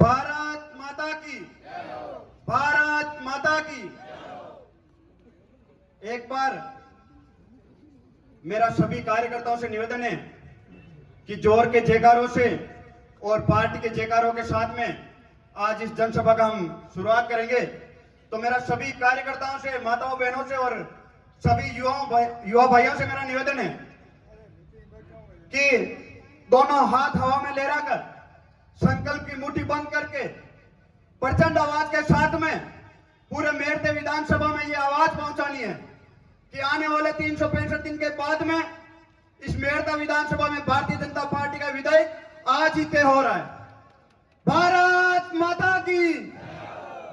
भारत माता की, भारत माता की। एक बार मेरा सभी कार्यकर्ताओं से निवेदन है कि जोर के जयकारों से और पार्टी के जयकारों के साथ में आज इस जनसभा का हम शुरुआत करेंगे। तो मेरा सभी कार्यकर्ताओं से, माताओं बहनों से और सभी युवा भाइयों से मेरा निवेदन है कि दोनों हाथ हवा में लहराकर संकल्प की मुट्ठी बंद करके प्रचंड आवाज के साथ में पूरे मेरठ विधानसभा में ये आवाज पहुंचानी है कि आने वाले 365 दिन के बाद में इस मेरठ विधानसभा में भारतीय जनता पार्टी का विधायक आज ही तय हो रहा है। भारत माता की,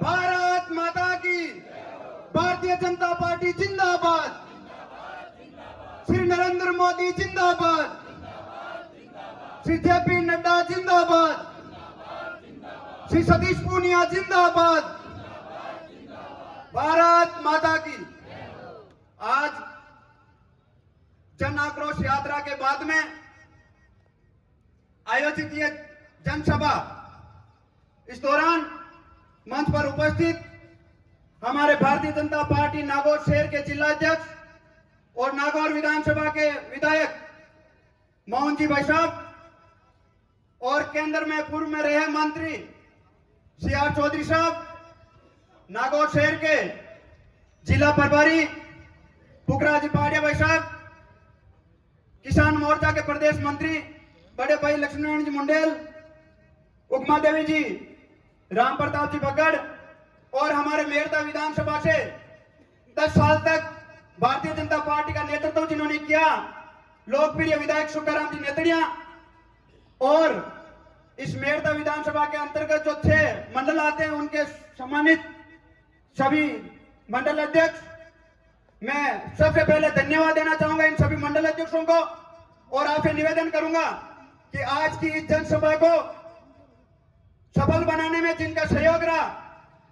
भारत माता की। भारतीय जनता पार्टी जिंदाबाद, श्री नरेंद्र मोदी जिंदाबाद, श्री जेपी नड्डा जिंदाबाद, श्री सतीश पूनिया जिंदाबाद। भारत माता की। आज जन आक्रोश यात्रा के बाद में आयोजित ये जनसभा, इस दौरान मंच पर उपस्थित हमारे भारतीय जनता पार्टी नागौर शहर के जिला अध्यक्ष और नागौर विधानसभा के विधायक मोहन जी भाई साहब और केंद्र में पूर्व में रहे मंत्री सीआर चौधरी साहब, नागौर शहर के जिला प्रभारी पुखराज पाड़िया भाई साहब, किसान मोर्चा के प्रदेश मंत्री बड़े भाई लक्ष्मण जी मुंडेल, उमा देवी जी, राम प्रताप जी बगड़ और हमारे मेरठ विधानसभा से 10 साल तक भारतीय जनता पार्टी का नेतृत्व जिन्होंने किया, लोकप्रिय विधायक सुखाराम जी नेतड़िया और इस मेरठ विधानसभा के अंतर्गत जो 6 मंडल आते हैं उनके सम्मानित सभी मंडल अध्यक्ष। मैं सबसे पहले धन्यवाद देना चाहूंगा इन सभी मंडल अध्यक्षों को और आपसे निवेदन करूंगा कि आज की इस जनसभा को सफल बनाने में जिनका सहयोग रहा,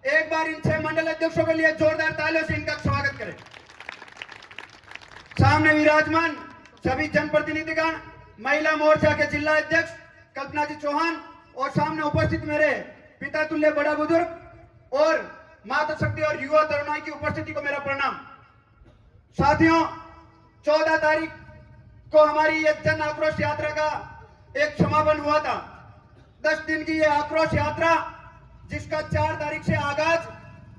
एक बार इन 6 मंडल अध्यक्षों के लिए जोरदार तालियों से इनका स्वागत करें। सामने विराजमान सभी जनप्रतिनिधिगण, महिला मोर्चा के जिला अध्यक्ष कल्पना जी चौहान और सामने उपस्थित मेरे पिता तुल्य बड़ा बुजुर्ग और माता शक्ति और युवा तरुणाई की उपस्थिति को मेरा प्रणाम। साथियों, 14 तारीख को हमारी ये जन आक्रोश यात्रा का एक समापन हुआ था। 10 दिन की ये आक्रोश यात्रा जिसका 4 तारीख से आगाज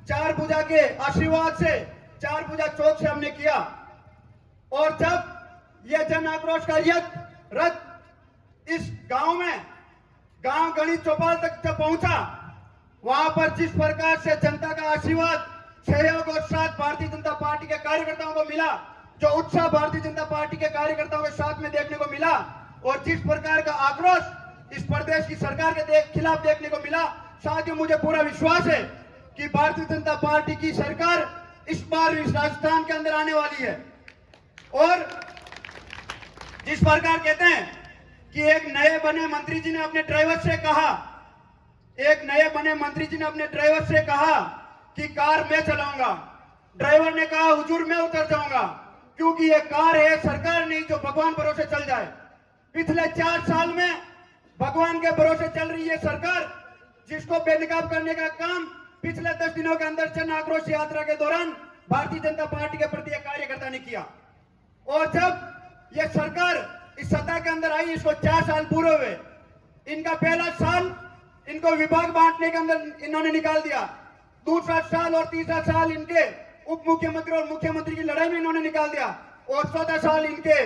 4 भुजा के आशीर्वाद से 4 भुजा चौक से हमने किया और जब यह जन आक्रोश का रथ इस गांव में, गांव गणित चौपाल तक जब पहुंचा, वहां पर जिस प्रकार से जनता का आशीर्वाद, सहयोग और साथ भारतीय जनता पार्टी के कार्यकर्ताओं को मिला, जो उत्साह भारतीय जनता पार्टी के कार्यकर्ताओं के साथ में देखने को मिला और जिस प्रकार का आक्रोश इस प्रदेश की सरकार के खिलाफ देखने को मिला, साथियों मुझे पूरा विश्वास है कि भारतीय जनता पार्टी की सरकार इस बार इस राजस्थान के अंदर आने वाली है। और जिस प्रकार कहते हैं कि एक नए बने मंत्री जी ने अपने ड्राइवर से कहा, एक नए बने मंत्री जी ने अपने ड्राइवर से कहा कि कार मैं चलाऊंगा। ड्राइवर ने कहा हुजूर मैं उतर जाऊंगा, क्योंकि ये कार है, सरकार नहीं जो भगवान भरोसे चल जाए। पिछले 4 साल में भगवान के भरोसे चल रही है सरकार, जिसको बेनकाब करने का काम पिछले 10 दिनों के अंदर जन आक्रोश यात्रा के दौरान भारतीय जनता पार्टी के प्रति एक कार्यकर्ता ने किया। और जब यह सरकार इस सत्ता के अंदर आई, इसको 4 साल पूरे हुए। इनका पहला साल इनको विभाग बांटने के अंदर इन्होंने निकाल दिया, दूसरा साल और तीसरा साल इनके उप मुख्यमंत्री और मुख्यमंत्री की लड़ाई में इन्होंने निकाल दिया और 14 साल इनके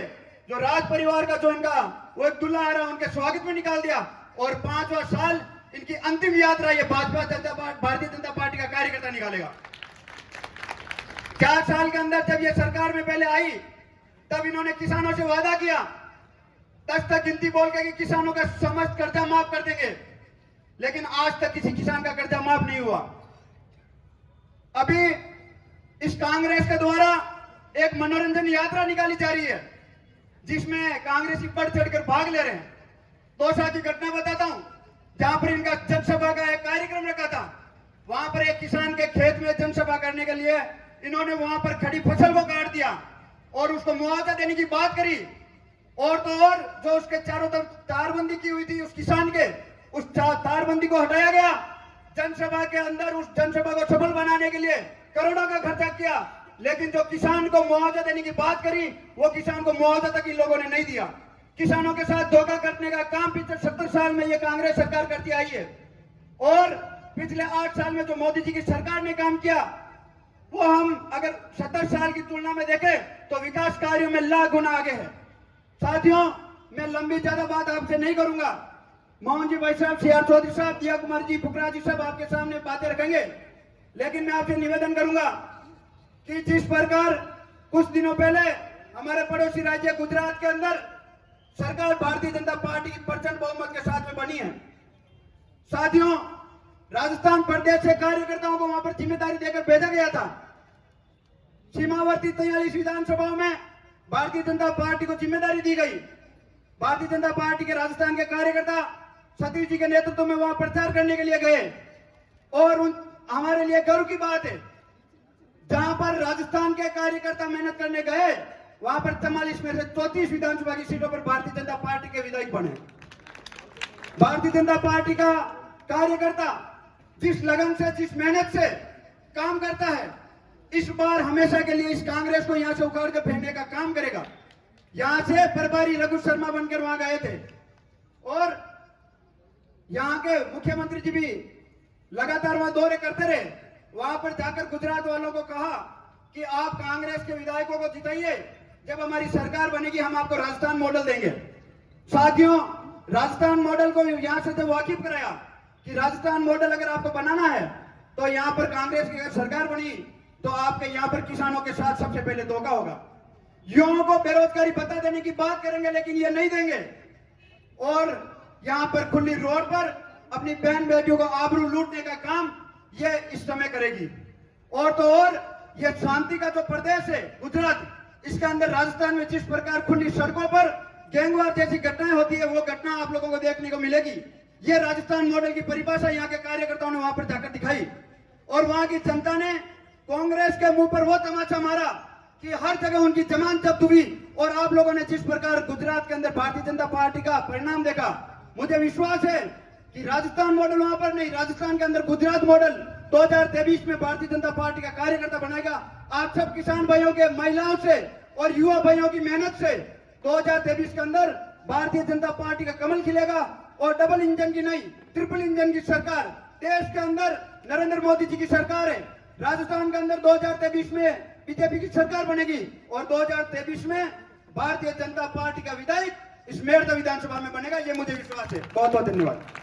जो राज परिवार का जो इनका वो एक दूल्हा आ रहा उनके स्वागत में निकाल दिया और 5वां साल इनकी अंतिम यात्रा ये भारतीय जनता पार्टी का कार्यकर्ता निकालेगा। 4 साल के अंदर जब ये सरकार में पहले आई तब इन्होंने किसानों से वादा किया 10 तक गिनती बोल के कि किसानों का समस्त कर्जा माफ कर देंगे, लेकिन आज तक किसी किसान का कर्जा माफ नहीं हुआ। अभी इस कांग्रेस के द्वारा एक मनोरंजन यात्रा निकाली जा रही है जिसमें कांग्रेसी बढ़ चढ़कर भाग ले रहे हैं। 2 साल की घटना बताता हूं, जहां पर इनका जनसभा का एक कार्यक्रम रखा था, वहां पर एक किसान के खेत में जनसभा करने के लिए इन्होंने वहां पर खड़ी फसल को काट दिया और उसको मुआवजा देने की बात करी। और तो और जो उसके चारों तरफ तारबंदी की हुई थी उस किसान के, उस तारबंदी को हटाया गया। जनसभा के अंदर उस जनसभा को सफल बनाने के लिए करोड़ों का खर्चा किया, लेकिन जो किसान को मुआवजा देने की बात करी, वो किसान को मुआवजा तक इन लोगों ने नहीं दिया। किसानों के साथ धोखा करने का काम पिछले 70 साल में ये कांग्रेस सरकार करती आई है। और पिछले 8 साल में जो मोदी जी की सरकार ने काम किया, वो हम अगर 70 साल की तुलना में देखें तो विकास कार्यों में लाख गुना आगे है। साथियों, मैं लंबी ज्यादा बात आपसे नहीं करूंगा। मोहन जी भाई साहब, CR चौधरी साहब, दिया कुमार जी, फुकरा जी सब आपके सामने बातें रखेंगे, लेकिन मैं आपसे निवेदन करूंगा कि जिस प्रकार कुछ दिनों पहले हमारे पड़ोसी राज्य गुजरात के अंदर सरकार भारतीय जनता पार्टी की प्रचंड बहुमत के साथ में बनी है। साथियों, राजस्थान प्रदेश से कार्यकर्ताओं को वहां पर जिम्मेदारी देकर भेजा गया था। सीमावर्ती 43 विधानसभाओं में भारतीय जनता पार्टी को जिम्मेदारी दी गई। भारतीय जनता पार्टी के राजस्थान के कार्यकर्ता सतीश जी के नेतृत्व में वहां प्रचार करने के लिए गए, और हमारे लिए गर्व की बात है, जहां पर राजस्थान के कार्यकर्ता मेहनत करने गए, वहां पर 44 में से 34 विधानसभा की सीटों पर भारतीय जनता पार्टी के विधायक बने। भारतीय जनता पार्टी का कार्यकर्ता जिस लगन से, जिस मेहनत से काम करता है, इस बार हमेशा के लिए इस कांग्रेस को यहां से उखाड़ कर फेंकने का काम करेगा। यहां से प्रभारी रघु शर्मा बनकर वहां गए थे, और यहां के मुख्यमंत्री जी भी लगातार वहां दौरे करते रहे। वहां पर जाकर गुजरात वालों को कहा कि आप कांग्रेस के विधायकों को जिताइए, जब हमारी सरकार बनेगी हम आपको राजस्थान मॉडल देंगे। साथियों, राजस्थान मॉडल को यहां से जब वाकिफ कराया कि राजस्थान मॉडल अगर आपको बनाना है तो यहां पर कांग्रेस की अगर सरकार बनी तो आपके यहां पर किसानों के साथ सबसे पहले धोखा होगा। युवाओं को बेरोजगारी भत्ता देने की बात करेंगे, लेकिन ये नहीं देंगे, और यहां पर खुली रोड पर अपनी बहन बेटियों को आबरू लूटने का काम ये इस समय करेगी। और तो और ये शांति का जो प्रदेश है गुजरात, इसके अंदर राजस्थान में जिस प्रकार खुली सड़कों पर गैंगवार जैसी घटनाएं होती है, वो घटना आप लोगों को देखने को मिलेगी। ये राजस्थान मॉडल की परिभाषा यहाँ के कार्यकर्ताओं ने वहां पर जाकर दिखाई, और वहां की जनता ने कांग्रेस के मुंह पर वो तमाचा मारा कि हर जगह उनकी जमानत जब्त हुई। और आप लोगों ने जिस प्रकार गुजरात के अंदर भारतीय जनता पार्टी का परिणाम देखा, मुझे विश्वास है कि राजस्थान मॉडल वहां पर नहीं, राजस्थान के अंदर गुजरात मॉडल 2023 में भारतीय जनता पार्टी का कार्यकर्ता बनाएगा। आप सब किसान भाइयों के, महिलाओं से और युवा भाइयों की मेहनत से 2023 के अंदर भारतीय जनता पार्टी का कमल खिलेगा, और डबल इंजन की नहीं, ट्रिपल इंजन की सरकार देश के अंदर नरेंद्र मोदी जी की सरकार है। राजस्थान के अंदर 2023 में बीजेपी की सरकार बनेगी, और 2023 में भारतीय जनता पार्टी का विधायक इस मेरठ विधानसभा में बनेगा, ये मुझे विश्वास है। बहुत बहुत धन्यवाद।